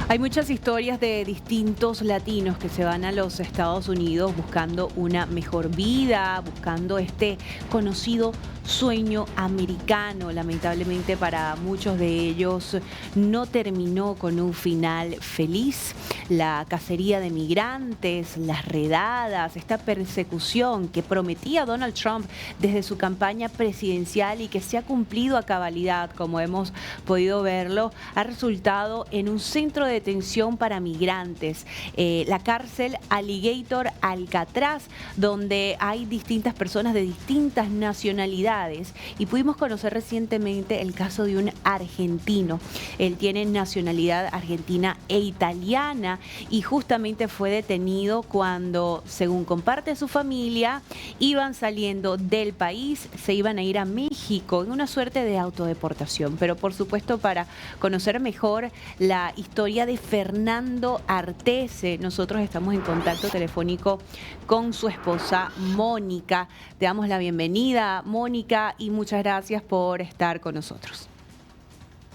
Hay muchas historias de distintos latinos que se van a los Estados Unidos buscando una mejor vida, buscando este conocido sueño americano. Lamentablemente para muchos de ellos no terminó con un final feliz. La cacería de migrantes, las redadas, esta persecución que prometía Donald Trump desde su campaña presidencial y que se ha cumplido a cabalidad, como hemos podido verlo, ha resultado en un centro de detención para migrantes, la cárcel Alligator Alcatraz, donde hay distintas personas de distintas nacionalidades. Y pudimos conocer recientemente el caso de un argentino. Él tiene nacionalidad argentina e italiana y justamente fue detenido cuando, según comparte su familia, iban saliendo del país, se iban a ir a México en una suerte de autodeportación. Pero por supuesto, para conocer mejor la historia de Fernando Artese, nosotros estamos en contacto telefónico con su esposa Mónica. Te damos la bienvenida, Mónica, y muchas gracias por estar con nosotros.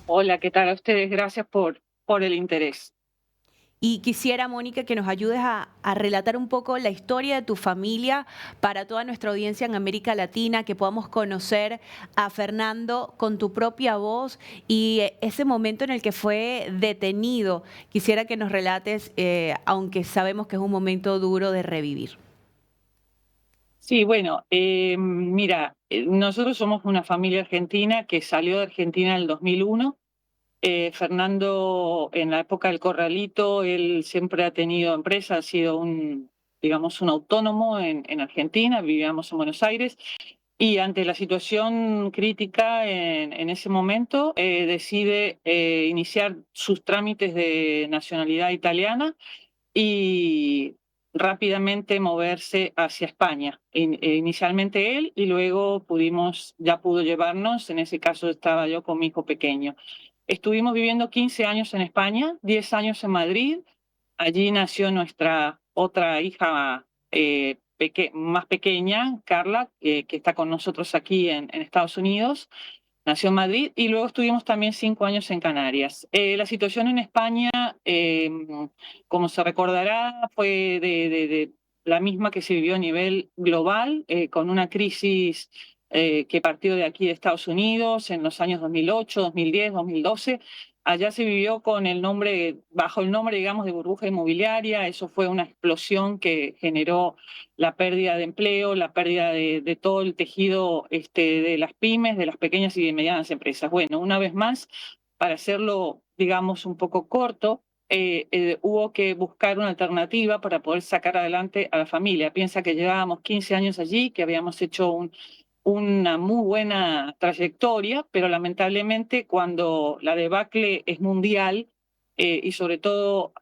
Hola, ¿qué tal a ustedes? Gracias por el interés. Y quisiera, Mónica, que nos ayudes a relatar un poco la historia de tu familia para toda nuestra audiencia en América Latina, que podamos conocer a Fernando con tu propia voz y ese momento en el que fue detenido. Quisiera que nos relates, aunque sabemos que es un momento duro de revivir. Sí, bueno, mira, nosotros somos una familia argentina que salió de Argentina en el 2001. Fernando, en la época del Corralito, él siempre ha tenido empresa, ha sido digamos, un autónomo en Argentina, vivíamos en Buenos Aires, y ante la situación crítica en ese momento, decide iniciar sus trámites de nacionalidad italiana y rápidamente moverse hacia España. Inicialmente él y luego ya pudo llevarnos, en ese caso estaba yo con mi hijo pequeño. Estuvimos viviendo 15 años en España, 10 años en Madrid. Allí nació nuestra otra hija más pequeña, Carla, que está con nosotros aquí en Estados Unidos. Nació en Madrid y luego estuvimos también 5 años en Canarias. La situación en España, eh, como se recordará, fue de la misma que se vivió a nivel global, con una crisis que partió de aquí de Estados Unidos en los años 2008, 2010, 2012. Allá se vivió bajo el nombre, digamos, de burbuja inmobiliaria. Eso fue una explosión que generó la pérdida de empleo, la pérdida de todo el tejido de las pymes, de las pequeñas y medianas empresas. Bueno, una vez más, para hacerlo, digamos, un poco corto, hubo que buscar una alternativa para poder sacar adelante a la familia. Piensa que llevábamos 15 años allí, que habíamos hecho una muy buena trayectoria, pero lamentablemente cuando la debacle es mundial y sobre todo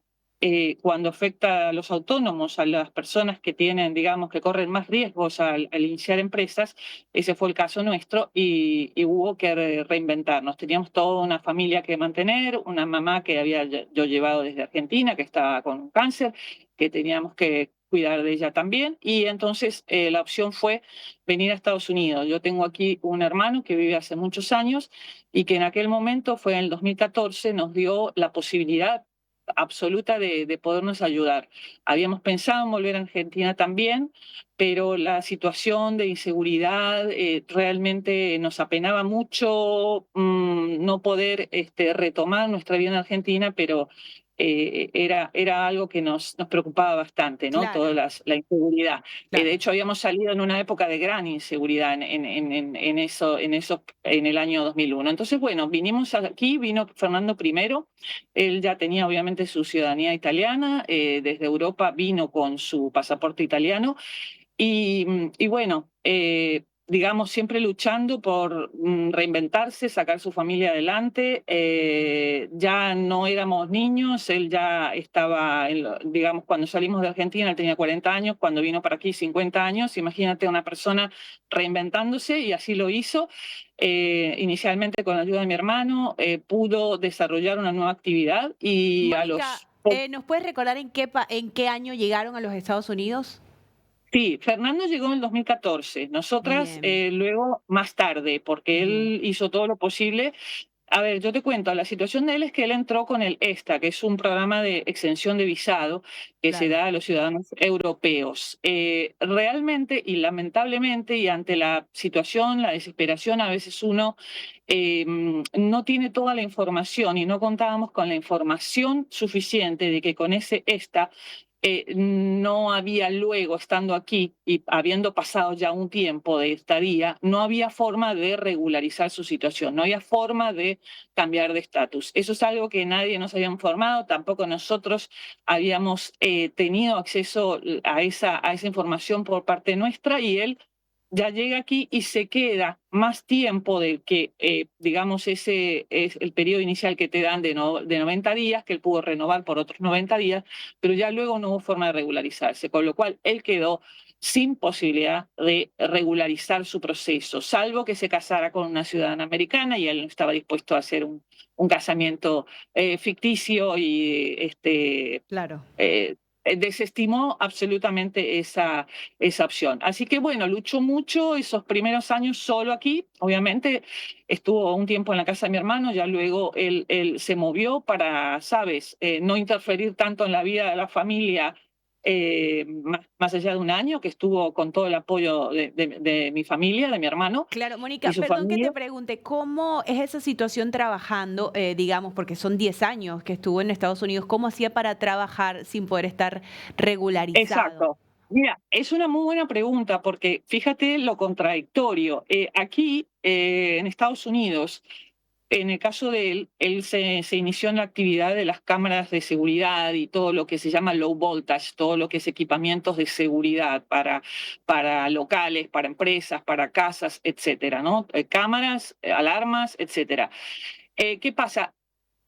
cuando afecta a los autónomos, a las personas que tienen, digamos, que corren más riesgos al iniciar empresas, ese fue el caso nuestro y hubo que reinventarnos. Teníamos toda una familia que mantener, una mamá que había yo llevado desde Argentina, que estaba con cáncer, que teníamos que cuidar de ella también, y entonces la opción fue venir a Estados Unidos. Yo tengo aquí un hermano que vive hace muchos años y que en aquel momento, fue en el 2014, nos dio la posibilidad absoluta de podernos ayudar. Habíamos pensado en volver a Argentina también, pero la situación de inseguridad realmente nos apenaba mucho no poder retomar nuestra vida en Argentina, pero era algo que nos preocupaba bastante, ¿no? Toda Claro, la inseguridad. De claro. hecho, habíamos salido en una época de gran inseguridad en el año 2001. Entonces, bueno, vinimos aquí, vino Fernando primero. Él ya tenía obviamente su ciudadanía italiana, desde Europa vino con su pasaporte italiano y bueno, digamos, siempre luchando por reinventarse, sacar su familia adelante. Ya no éramos niños, él ya estaba, digamos, cuando salimos de Argentina, él tenía 40 años, cuando vino para aquí 50 años. Imagínate una persona reinventándose y así lo hizo. Inicialmente con la ayuda de mi hermano, pudo desarrollar una nueva actividad y a Mónica, los... ¿nos puedes recordar en qué año llegaron a los Estados Unidos? Sí, Fernando llegó en el 2014, nosotras Bien, luego más tarde, porque bien. él hizo todo lo posible. A ver, yo te cuento, la situación de él es que él entró con el ESTA, que es un programa de exención de visado que se Claro. da a los ciudadanos europeos. Realmente y lamentablemente, y ante la situación, la desesperación, a veces uno no tiene toda la información y no contábamos con la información suficiente de que con ese ESTA no había luego, estando aquí y habiendo pasado ya un tiempo de estadía, no había forma de regularizar su situación, no había forma de cambiar de estatus. Eso es algo que nadie nos había informado, tampoco nosotros habíamos tenido acceso a esa información por parte nuestra, y él ya llega aquí y se queda más tiempo del que, digamos, ese es el periodo inicial que te dan de 90 días, que él pudo renovar por otros 90 días, pero ya luego no hubo forma de regularizarse, con lo cual él quedó sin posibilidad de regularizar su proceso, salvo que se casara con una ciudadana americana, y él no estaba dispuesto a hacer un casamiento ficticio y Claro. desestimó absolutamente esa opción. Así que bueno, luchó mucho esos primeros años solo aquí. Obviamente estuvo un tiempo en la casa de mi hermano, ya luego él se movió para, sabes, no interferir tanto en la vida de la familia, más allá de un año, que estuvo con todo el apoyo de mi familia, de mi hermano Claro, y Mónica, su perdón que te familia. pregunte, ¿cómo es esa situación trabajando, digamos, porque son 10 años que estuvo en Estados Unidos, ¿cómo hacía para trabajar sin poder estar regularizado? Exacto. Mira, es una muy buena pregunta porque fíjate lo contradictorio. Aquí, en Estados Unidos, en el caso de él, se inició en la actividad de las cámaras de seguridad y todo lo que se llama low voltage, todo lo que es equipamientos de seguridad para locales, para empresas, para casas, etcétera, ¿no? Cámaras, alarmas, etcétera. ¿Qué pasa?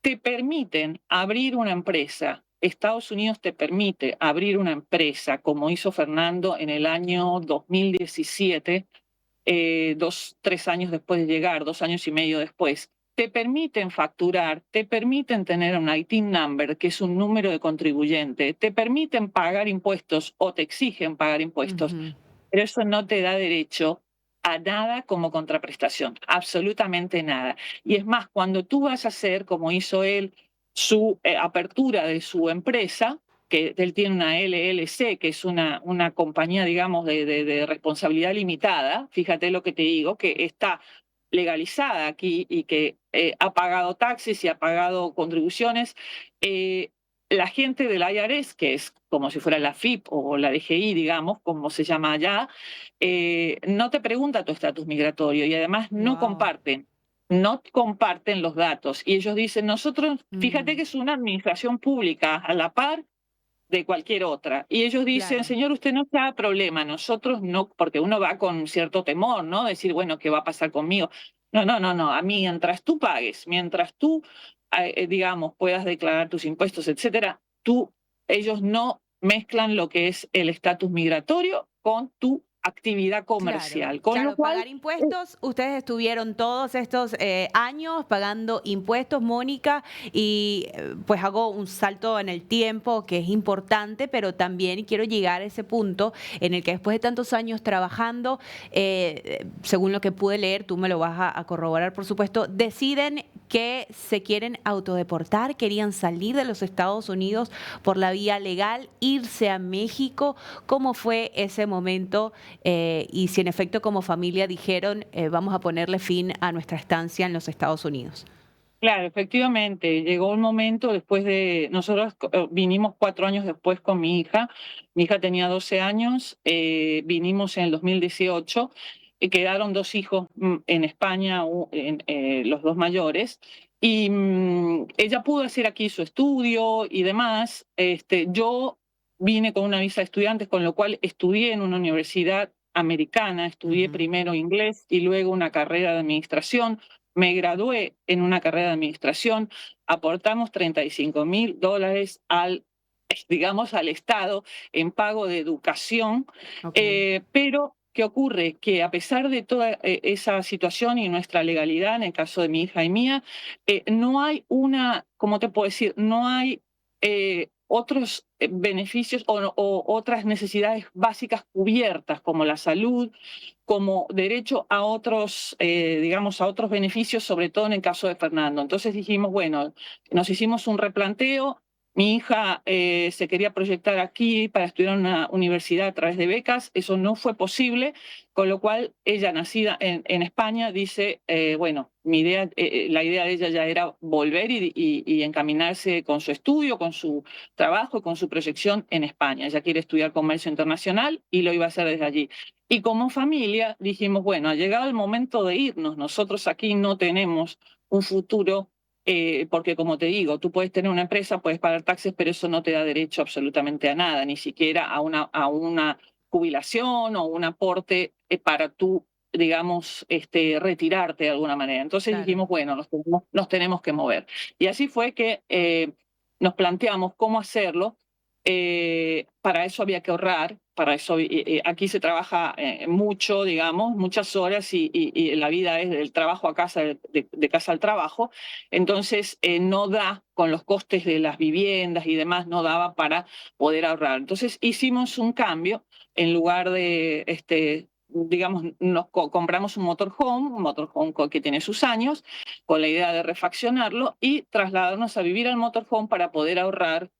Te permiten abrir una empresa. Estados Unidos te permite abrir una empresa, como hizo Fernando en el año 2017, 3 años después de llegar, 2 años y medio después. Te permiten facturar, te permiten tener un ITIN number, que es un número de contribuyente, te permiten pagar impuestos o te exigen pagar impuestos, Ujú. pero eso no te da derecho a nada como contraprestación, absolutamente nada. Y es más, cuando tú vas a hacer, como hizo él, su apertura de su empresa, que él tiene una LLC, que es una compañía, digamos, de responsabilidad limitada, fíjate lo que te digo, que está legalizada aquí y que ha pagado taxes y ha pagado contribuciones. eh, la gente del IRS, que es como si fuera la FIP o la DGI, digamos, como se llama allá, no te pregunta tu estatus migratorio, y además Wow. no comparten los datos. Y ellos dicen, nosotros, fíjate que es una administración pública a la par de cualquier otra. Y ellos dicen, Claro, señor, usted no se haga problema, nosotros no, porque uno va con cierto temor, ¿no? Decir, bueno, ¿qué va a pasar conmigo? No, no, no, no, a mí, mientras tú pagues, mientras tú, digamos, puedas declarar tus impuestos, etcétera, ellos no mezclan lo que es el estatus migratorio con tu actividad claro. comercial, con lo Claro, cual, pagar impuestos, ustedes estuvieron todos estos años pagando impuestos, Mónica, y pues hago un salto en el tiempo que es importante, pero también quiero llegar a ese punto en el que después de tantos años trabajando, según lo que pude leer, tú me lo vas a corroborar, por supuesto, deciden que se quieren autodeportar, querían salir de los Estados Unidos por la vía legal, irse a México. ¿Cómo fue ese momento? Y si en efecto como familia dijeron, vamos a ponerle fin a nuestra estancia en los Estados Unidos. claro, efectivamente, llegó un momento después de, nosotros vinimos 4 años después con mi hija tenía 12 años, vinimos en el 2018, y quedaron 2 hijos en España, los dos mayores, y ella pudo hacer aquí su estudio y demás. Yo vine con una visa de estudiantes, con lo cual estudié en una universidad americana, estudié Ujú. primero inglés y luego una carrera de administración. Me gradué en una carrera de administración, aportamos $35.000 digamos, al Estado en pago de educación, Ok. pero ¿qué ocurre? Que a pesar de toda esa situación y nuestra legalidad, en el caso de mi hija y mía, no hay una, ¿cómo te puedo decir? No hay otros beneficios o otras necesidades básicas cubiertas, como la salud, como derecho a otros, digamos, a otros beneficios, sobre todo en el caso de Fernando. Entonces dijimos, bueno, nos hicimos un replanteo. Mi hija se quería proyectar aquí para estudiar en una universidad a través de becas, eso no fue posible, con lo cual ella, nacida en España, dice, bueno, la idea de ella ya era volver y encaminarse con su estudio, con su trabajo, con su proyección en España. Ella quiere estudiar comercio internacional y lo iba a hacer desde allí. Y como familia dijimos, bueno, ha llegado el momento de irnos, nosotros aquí no tenemos un futuro porque como te digo, tú puedes tener una empresa, puedes pagar taxes, pero eso no te da derecho absolutamente a nada, ni siquiera a una jubilación o un aporte para tú, digamos, retirarte de alguna manera. Entonces Claro. dijimos, bueno, nos tenemos que mover. Y así fue que nos planteamos cómo hacerlo. Para eso había que ahorrar, para eso aquí se trabaja mucho, digamos, muchas horas y la vida es del trabajo a casa, de casa al trabajo. Entonces, no da, con los costes de las viviendas y demás, no daba para poder ahorrar. Entonces, hicimos un cambio, en lugar de, digamos, compramos un motorhome que tiene sus años, con la idea de refaccionarlo y trasladarnos a vivir al motorhome para poder ahorrar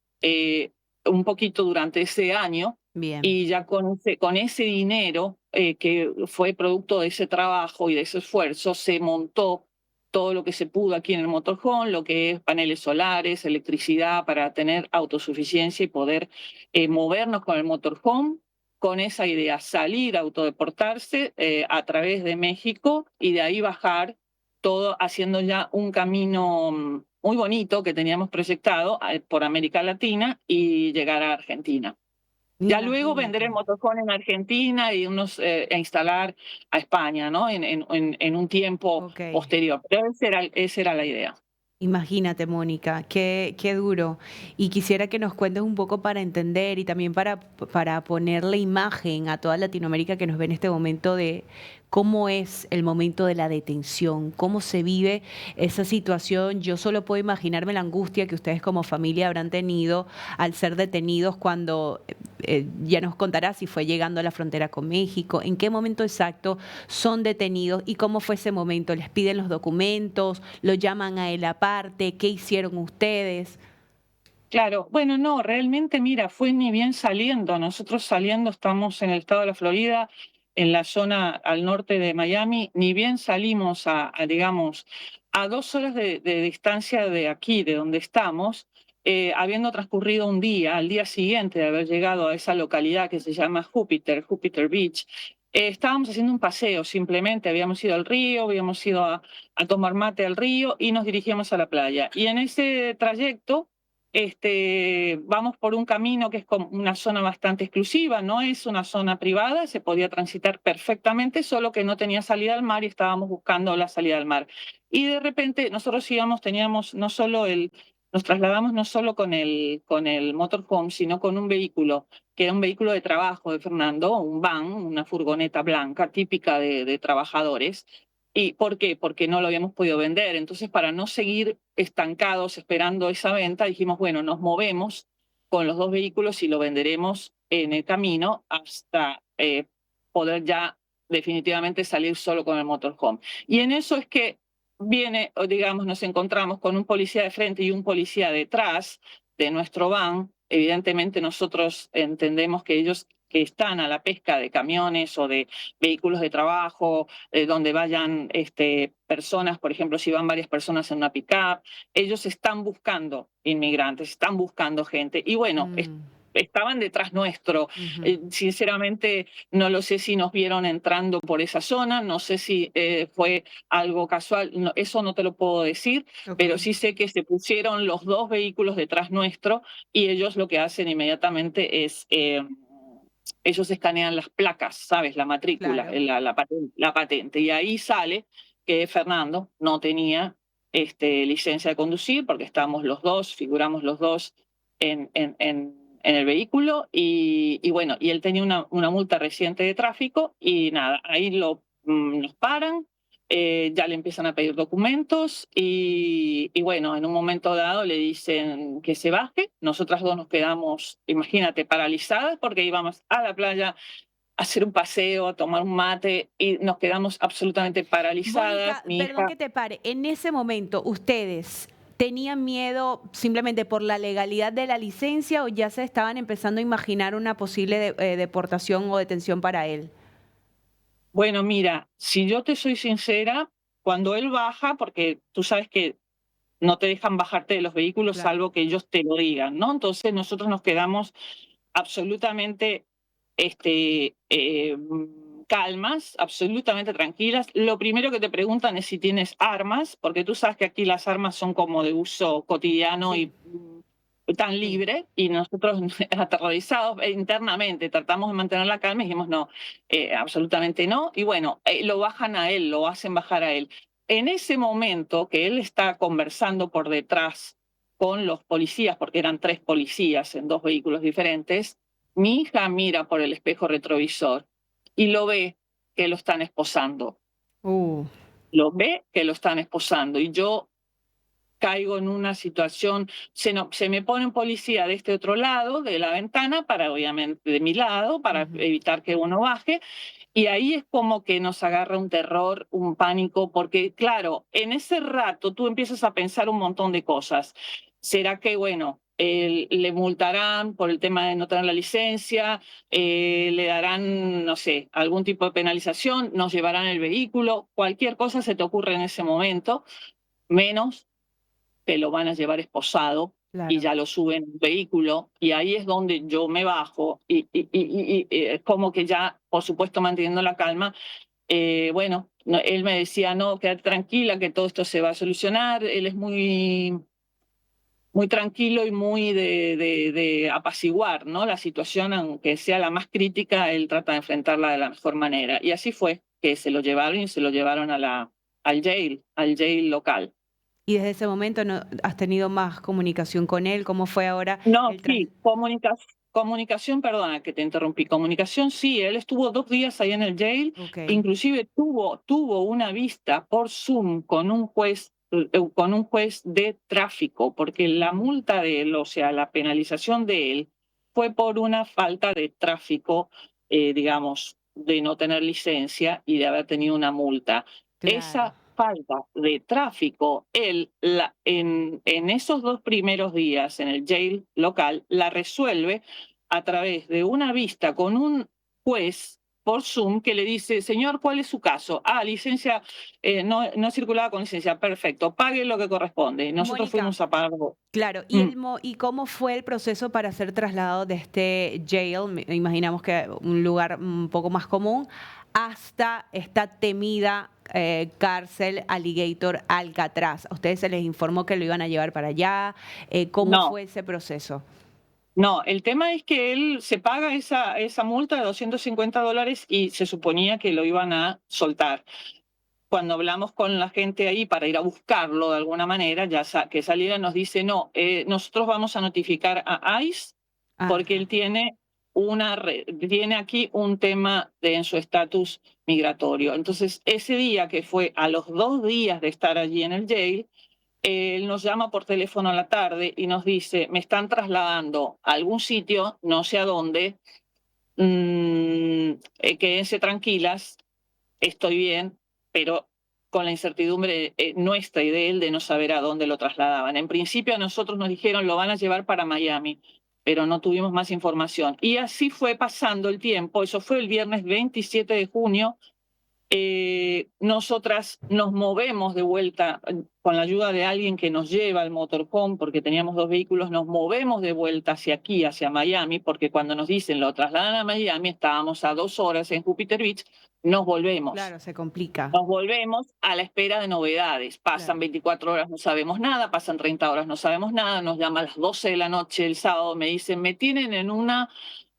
un poquito durante ese año. Bien. Y ya con ese dinero que fue producto de ese trabajo y de ese esfuerzo, se montó todo lo que se pudo aquí en el motorhome, lo que es paneles solares, electricidad para tener autosuficiencia y poder movernos con el motorhome, con esa idea, salir a autodeportarse a través de México y de ahí bajar todo haciendo ya un camino muy bonito que teníamos proyectado por América Latina y llegar a Argentina. Ya luego vender Imagínate. el motorhome en Argentina y e instalar a España, ¿no? En un tiempo Ok. posterior. Pero esa era la idea. Imagínate, Mónica, qué duro. Y quisiera que nos cuentes un poco para entender y también para ponerle imagen a toda Latinoamérica que nos ve en este momento de cómo es el momento de la detención, cómo se vive esa situación. Yo solo puedo imaginarme la angustia que ustedes como familia habrán tenido al ser detenidos cuando, ya nos contará si fue llegando a la frontera con México, en qué momento exacto son detenidos y cómo fue ese momento. ¿Les piden los documentos? ¿Lo llaman a él aparte? ¿Qué hicieron ustedes? Claro, bueno, no, realmente, mira, fue ni bien saliendo. Nosotros saliendo estamos en el estado de la Florida, en la zona al norte de Miami, ni bien salimos digamos, a 2 horas de distancia de aquí, de donde estamos, habiendo transcurrido un día, al día siguiente de haber llegado a esa localidad que se llama Júpiter Beach, estábamos haciendo un paseo, simplemente habíamos ido al río, habíamos ido a tomar mate al río y nos dirigíamos a la playa. Y en ese trayecto vamos por un camino que es como una zona bastante exclusiva, no es una zona privada, se podía transitar perfectamente, solo que no tenía salida al mar y estábamos buscando la salida al mar. Y de repente nosotros teníamos no solo nos trasladamos no solo con el motorhome, sino con un vehículo, que era un vehículo de trabajo de Fernando, un van, una furgoneta blanca típica de trabajadores. ¿Y por qué? Porque no lo habíamos podido vender. Entonces, para no seguir estancados esperando esa venta, dijimos, bueno, nos movemos con los dos vehículos y lo venderemos en el camino hasta poder ya definitivamente salir solo con el motorhome. Y en eso es que viene, o digamos, nos encontramos con un policía de frente y un policía detrás de nuestro van. Evidentemente nosotros entendemos que ellos que están a la pesca de camiones o de vehículos de trabajo, donde vayan personas, por ejemplo, si van varias personas en una pick-up, ellos están buscando inmigrantes, están buscando gente. Y bueno, Mm, estaban detrás nuestro. ujú. Sinceramente, no lo sé si nos vieron entrando por esa zona, no sé si fue algo casual, eso no te lo puedo decir, Ok, pero sí sé que se pusieron los dos vehículos detrás nuestro y ellos lo que hacen inmediatamente es ellos escanean las placas, ¿sabes? La matrícula, claro. la patente. Y ahí sale que Fernando no tenía licencia de conducir porque estábamos los dos, figuramos los dos en el vehículo y bueno, y él tenía una multa reciente de tráfico y nada, ahí nos paran, ya le empiezan a pedir documentos y bueno, en un momento dado le dicen que se baje. Nosotras dos nos quedamos, imagínate, paralizadas porque íbamos a la playa a hacer un paseo, a tomar un mate y nos quedamos absolutamente paralizadas. Mónica, Mi perdón hija, que te pare. En ese momento, ¿ustedes tenían miedo simplemente por la legalidad de la licencia o ya se estaban empezando a imaginar una posible deportación o detención para él? bueno, mira, si yo te soy sincera, cuando él baja, porque tú sabes que no te dejan bajarte de los vehículos Claro. salvo que ellos te lo digan, ¿no? Entonces nosotros nos quedamos absolutamente calmas, absolutamente tranquilas. Lo primero que te preguntan es si tienes armas, porque tú sabes que aquí las armas son como de uso cotidiano Sí, y tan sí. libre, y nosotros aterrorizados internamente tratamos de mantener la calma y dijimos no, absolutamente no. Y bueno, lo bajan a él, lo hacen bajar a él. En ese momento que él está conversando por detrás con los policías, porque eran 3 policías en 2 vehículos diferentes, mi hija mira por el espejo retrovisor y lo ve que lo están esposando. Uh, Lo ve que lo están esposando. Y yo caigo en una situación, se me pone un policía de este otro lado de la ventana, para obviamente de mi lado, para ujú. evitar que uno baje, y ahí es como que nos agarra un terror, un pánico, porque claro, en ese rato tú empiezas a pensar un montón de cosas. ¿Será que, bueno, le multarán por el tema de no tener la licencia? ¿Le darán, no sé, algún tipo de penalización? ¿Nos llevarán el vehículo? Cualquier cosa se te ocurre en ese momento, menos que lo van a llevar esposado y Claro. ya lo suben en un vehículo, y ahí es donde yo me bajo y es como que ya, por supuesto, manteniendo la calma, bueno, él me decía, no, quédate tranquila, que todo esto se va a solucionar. Él es muy tranquilo y muy de apaciguar, ¿no? La situación, aunque sea la más crítica, él trata de enfrentarla de la mejor manera. Y así fue, que se lo llevaron y se lo llevaron al jail local. Y desde ese momento no has tenido más comunicación con él. ¿Cómo fue ahora No, el tras? sí, comunicación, perdona que te interrumpí. Comunicación, sí, él estuvo 2 días ahí en el jail, Ok. inclusive tuvo una vista por Zoom con un juez de tráfico, porque la Ujú. multa de él, o sea, la penalización de él, fue por una falta de tráfico, digamos, de no tener licencia y de haber tenido una multa. Claro. Esa falta de tráfico, él en esos 2 primeros días en el jail local la resuelve a través de una vista con un juez por Zoom que le dice, señor, ¿cuál es su caso? Ah, licencia, no circulaba con licencia, perfecto, pague lo que corresponde. Nosotros Mónica, fuimos a pagar. claro, Mm. ¿y cómo fue el proceso para ser trasladado de este jail, imaginamos que un lugar un poco más común, hasta esta temida cárcel Alligator Alcatraz? ¿A ustedes se les informó que lo iban a llevar para allá? ¿Cómo No, fue ese proceso? no, el tema es que él se paga esa multa de $250 y se suponía que lo iban a soltar. Cuando hablamos con la gente ahí para ir a buscarlo de alguna manera, que saliera, nos dice, no, nosotros vamos a notificar a ICE porque Ajá, él tiene aquí un tema en su estatus migratorio. Entonces, ese día que fue a los 2 días de estar allí en el jail, él nos llama por teléfono a la tarde y nos dice, me están trasladando a algún sitio, no sé a dónde, quédense tranquilas, estoy bien, pero con la incertidumbre nuestra y de él de no saber a dónde lo trasladaban. En principio a nosotros nos dijeron lo van a llevar para Miami, pero no tuvimos más información. Y así fue pasando el tiempo, eso fue el viernes 27 de junio, nosotras nos movemos de vuelta con la ayuda de alguien que nos lleva al motorhome, porque teníamos 2 vehículos, nos movemos de vuelta hacia aquí, hacia Miami, porque cuando nos dicen lo trasladan a Miami, estábamos a 2 horas en Jupiter Beach, nos volvemos. claro, se complica. Nos volvemos a la espera de novedades. Pasan Claro. 24 horas, no sabemos nada, pasan 30 horas, no sabemos nada, nos llama a las 12 de la noche el sábado, me dicen, me tienen en una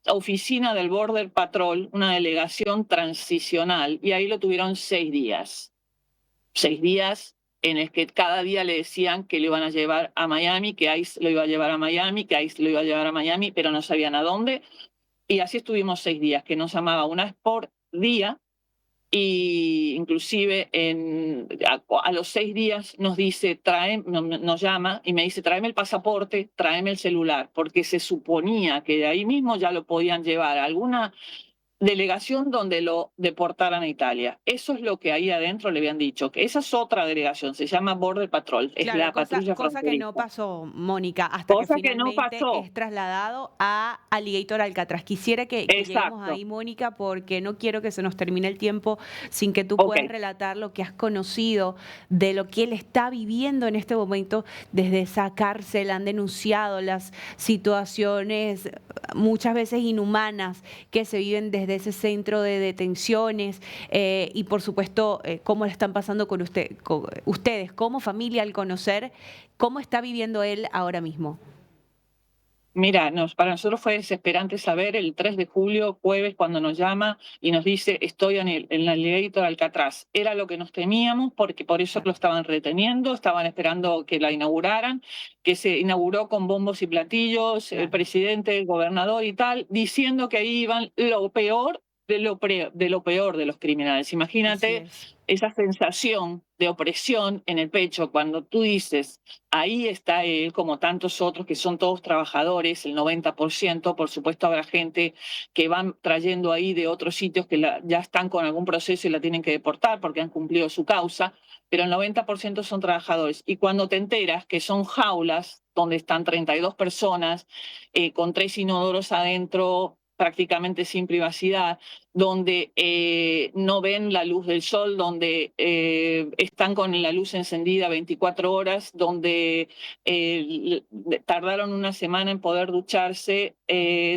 oficina del Border Patrol, una delegación transicional, y ahí lo tuvieron 6 días. 6 días en el que cada día le decían que lo iban a llevar a Miami, que ICE lo iba a llevar a Miami, que ICE lo iba a llevar a Miami, pero no sabían a dónde. Y así estuvimos 6 días, que nos llamaba una vez por día y inclusive a los 6 días nos dice, nos llama y me dice, tráeme el pasaporte, tráeme el celular, porque se suponía que de ahí mismo ya lo podían llevar a alguna delegación donde lo deportaran a Italia. Eso es lo que ahí adentro le habían dicho, que esa es otra delegación, se llama Border Patrol, es Claro, la cosa, patrulla cosa que no fronteriza. pasó, Mónica, hasta que Cosa que no finalmente pasó. es trasladado a Alligator Alcatraz. Quisiera que lleguemos Exacto. ahí, Mónica, porque no quiero que se nos termine el tiempo sin que tú Ok. puedas relatar lo que has conocido de lo que él está viviendo en este momento desde esa cárcel. Han denunciado las situaciones muchas veces inhumanas que se viven desde ese centro de detenciones y por supuesto cómo le están pasando con ustedes como familia al conocer cómo está viviendo él ahora mismo. Mira, para nosotros fue desesperante saber el 3 de julio, jueves, cuando nos llama y nos dice, estoy en el Alligator Alcatraz. Era lo que nos temíamos, porque por eso Claro. lo estaban reteniendo, estaban esperando que la inauguraran, que se inauguró con bombos y platillos, el Claro. presidente, el gobernador y tal, diciendo que ahí iban lo peor de lo peor de los criminales. Así Imagínate es. esa sensación de opresión en el pecho cuando tú dices, ahí está él, como tantos otros que son todos trabajadores, el 90%. Por supuesto habrá gente que van trayendo ahí de otros sitios que ya están con algún proceso y la tienen que deportar porque han cumplido su causa, pero el 90% son trabajadores. Y cuando te enteras que son jaulas donde están 32 personas, con 3 inodoros adentro, prácticamente sin privacidad, donde no ven la luz del sol, donde están con la luz encendida 24 horas, donde tardaron una semana en poder ducharse,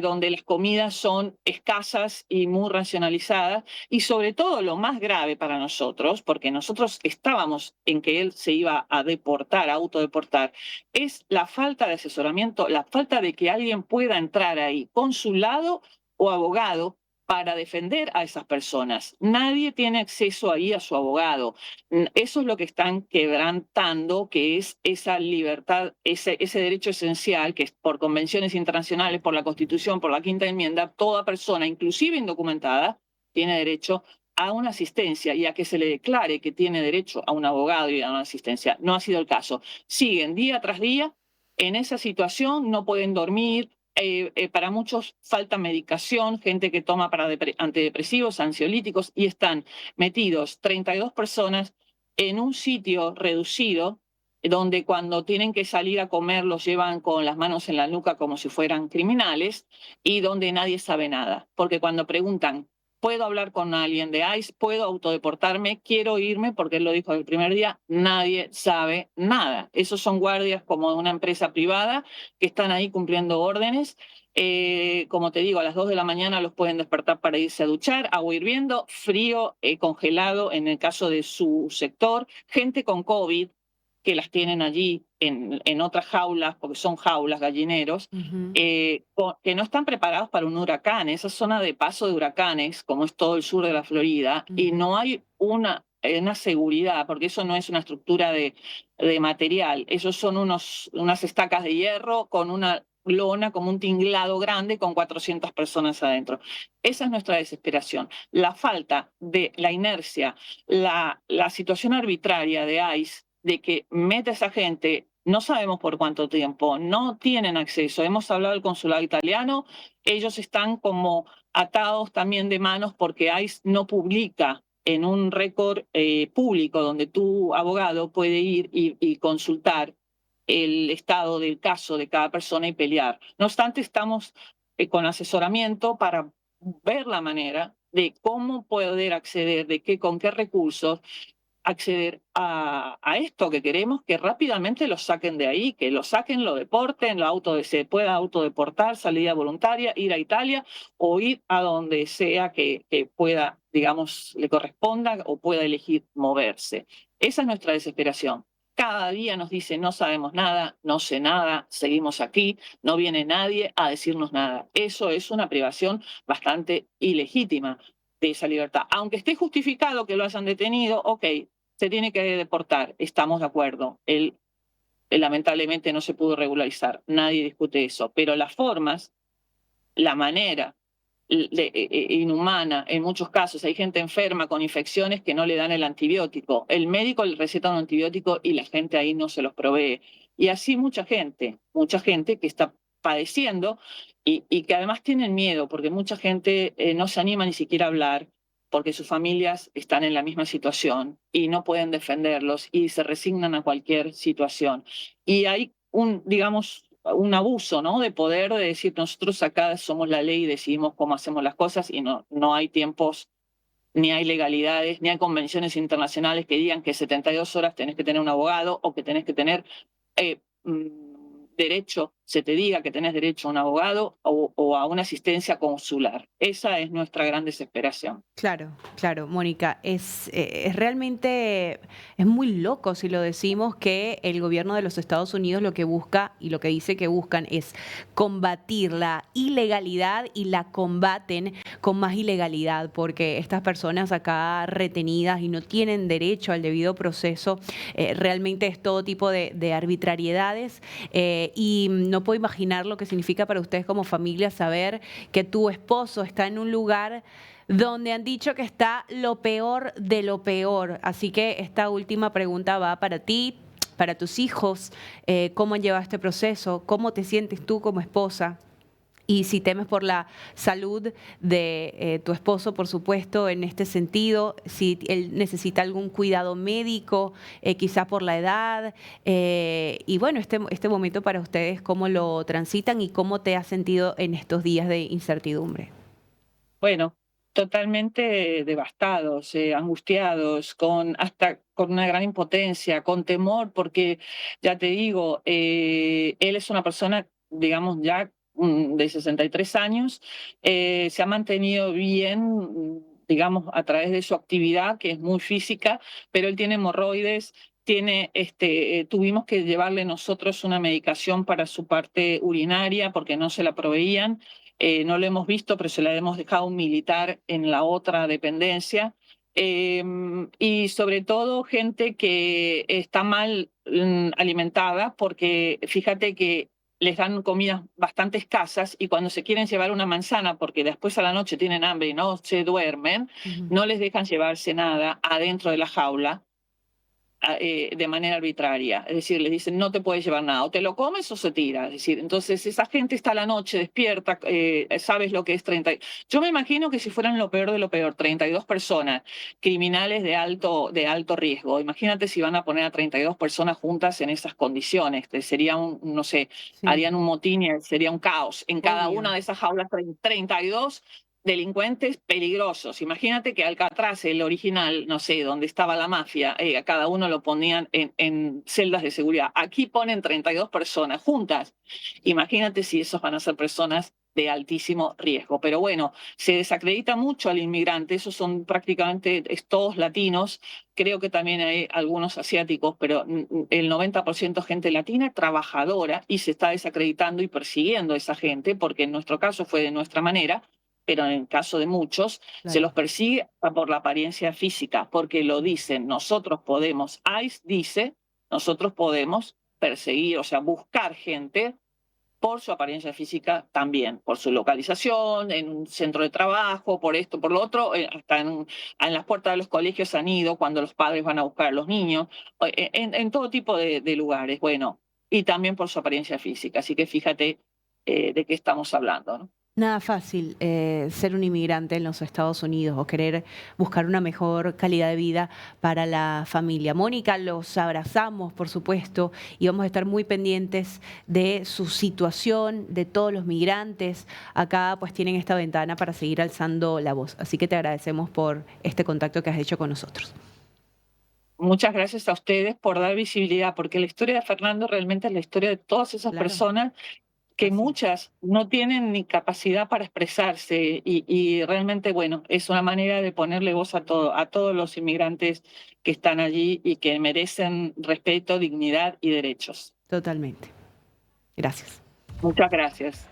donde las comidas son escasas y muy racionalizadas, y sobre todo lo más grave para nosotros, porque nosotros estábamos en que él se iba a deportar, a autodeportar, es la falta de asesoramiento, la falta de que alguien pueda entrar ahí, consulado o abogado, para defender a esas personas. Nadie tiene acceso ahí a su abogado. Eso es lo que están quebrantando, que es esa libertad, ese derecho esencial que es por convenciones internacionales, por la Constitución, por la Quinta Enmienda, toda persona, inclusive indocumentada, tiene derecho a una asistencia y a que se le declare que tiene derecho a un abogado y a una asistencia. No ha sido el caso. Siguen día tras día en esa situación, no pueden dormir. Para muchos falta medicación, gente que toma para antidepresivos, ansiolíticos, y están metidos 32 personas en un sitio reducido, donde cuando tienen que salir a comer los llevan con las manos en la nuca como si fueran criminales, y donde nadie sabe nada. Porque cuando preguntan, ¿puedo hablar con alguien de ICE? ¿Puedo autodeportarme? ¿Quiero irme? Porque él lo dijo el primer día, nadie sabe nada. Esos son guardias como de una empresa privada que están ahí cumpliendo órdenes. Como te digo, a las 2 de la mañana los pueden despertar para irse a duchar, agua hirviendo, frío, congelado en el caso de su sector, gente con COVID que las tienen allí en otras jaulas, porque son jaulas, gallineros, Ujú. que no están preparados para un huracán. Esa zona de paso de huracanes, como es todo el sur de la Florida, y Ujú. no hay una seguridad, porque eso no es una estructura de material, esos son unas estacas de hierro con una lona, como un tinglado grande con 400 personas adentro. Esa es nuestra desesperación. La falta de la inercia, la situación arbitraria de ICE, de que mete a esa gente, no sabemos por cuánto tiempo, no tienen acceso. Hemos hablado del consulado italiano, ellos están como atados también de manos porque ICE no publica en un récord público donde tu abogado puede ir y consultar el estado del caso de cada persona y pelear. No obstante, estamos con asesoramiento para ver la manera de cómo poder acceder, con qué recursos acceder a esto que queremos, que rápidamente lo saquen de ahí, que lo saquen, lo deporten, se pueda autodeportar, salida voluntaria, ir a Italia o ir a donde sea que pueda, digamos, le corresponda o pueda elegir moverse. Esa es nuestra desesperación. Cada día nos dice, no sabemos nada, no sé nada, seguimos aquí, no viene nadie a decirnos nada. Eso es una privación bastante ilegítima de esa libertad. Aunque esté justificado que lo hayan detenido, ok, se tiene que deportar, estamos de acuerdo. Él lamentablemente no se pudo regularizar, nadie discute eso, pero las formas, la manera inhumana en muchos casos. Hay gente enferma con infecciones que no le dan el antibiótico. El médico le receta un antibiótico y la gente ahí no se los provee. Y así mucha gente que está padeciendo y que además tienen miedo, porque mucha gente no se anima ni siquiera a hablar, porque sus familias están en la misma situación y no pueden defenderlos y se resignan a cualquier situación. Y hay digamos, un abuso, ¿no? De poder, de decir, nosotros acá somos la ley y decidimos cómo hacemos las cosas y no hay tiempos, ni hay legalidades, ni hay convenciones internacionales que digan que 72 horas tenés que tener un abogado o que tenés que tener eh, derecho, se te diga que tenés derecho a un abogado o a una asistencia consular. Esa es nuestra gran desesperación. Claro, claro, Mónica, es realmente, es muy loco si lo decimos que el gobierno de los Estados Unidos lo que busca y lo que dice que buscan es combatir la ilegalidad y la combaten con más ilegalidad, porque estas personas acá retenidas y no tienen derecho al debido proceso, realmente es todo tipo de arbitrariedades, y no puedo imaginar lo que significa para ustedes como familia saber que tu esposo está en un lugar donde han dicho que está lo peor de lo peor. Así que esta última pregunta va para ti, para tus hijos. ¿Cómo han llevado este proceso? ¿Cómo te sientes tú como esposa? Y si temes por la salud de tu esposo, por supuesto, en este sentido, si él necesita algún cuidado médico, quizá por la edad. Y bueno, este momento para ustedes, ¿cómo lo transitan y cómo te has sentido en estos días de incertidumbre? Bueno, totalmente devastados, angustiados, hasta con una gran impotencia, con temor, porque ya te digo, él es una persona, digamos, ya de 63 años, se ha mantenido bien, digamos, a través de su actividad, que es muy física, pero él tiene hemorroides. Tuvimos que llevarle nosotros una medicación para su parte urinaria porque no se la proveían. No lo hemos visto, pero se la hemos dejado a un militar en la otra dependencia. Y sobre todo gente que está mal alimentada, porque fíjate que les dan comidas bastante escasas y cuando se quieren llevar una manzana, porque después a la noche tienen hambre y no se duermen, Ujú. no les dejan llevarse nada adentro de la jaula de manera arbitraria. Es decir, les dicen, no te puedes llevar nada, o te lo comes o se tira. Es decir, entonces esa gente está a la noche despierta, sabes lo que es 30. Yo me imagino que si fueran lo peor de lo peor, 32 personas, criminales de alto riesgo, imagínate si van a poner a 32 personas juntas en esas condiciones, que sería no sé, Sí, harían un motín y sería un caos. En cada una obvio. de esas jaulas, 32 delincuentes peligrosos. Imagínate que Alcatraz, el original, no sé, donde estaba la mafia, a cada uno lo ponían en celdas de seguridad. Aquí ponen 32 personas juntas. Imagínate si esos van a ser personas de altísimo riesgo. Pero bueno, se desacredita mucho al inmigrante, esos son prácticamente todos latinos, creo que también hay algunos asiáticos, pero el 90% gente latina trabajadora y se está desacreditando y persiguiendo a esa gente, porque en nuestro caso fue de nuestra manera, pero en el caso de muchos se Claro. los persigue por la apariencia física, porque lo dicen, nosotros podemos, ICE dice, nosotros podemos perseguir, o sea, buscar gente por su apariencia física también, por su localización, en un centro de trabajo, por esto, por lo otro, hasta en las puertas de los colegios han ido cuando los padres van a buscar a los niños, en todo tipo de lugares, bueno, y también por su apariencia física. Así que fíjate de qué estamos hablando, ¿no? Nada fácil ser un inmigrante en los Estados Unidos o querer buscar una mejor calidad de vida para la familia. Mónica, los abrazamos, por supuesto, y vamos a estar muy pendientes de su situación, de todos los migrantes. Acá pues tienen esta ventana para seguir alzando la voz. Así que te agradecemos por este contacto que has hecho con nosotros. Muchas gracias a ustedes por dar visibilidad, porque la historia de Fernando realmente es la historia de todas esas Claro, personas que así es. muchas no tienen ni capacidad para expresarse y realmente, bueno, es una manera de ponerle voz a todos los inmigrantes que están allí y que merecen respeto, dignidad y derechos. Totalmente. Gracias. Muchas gracias.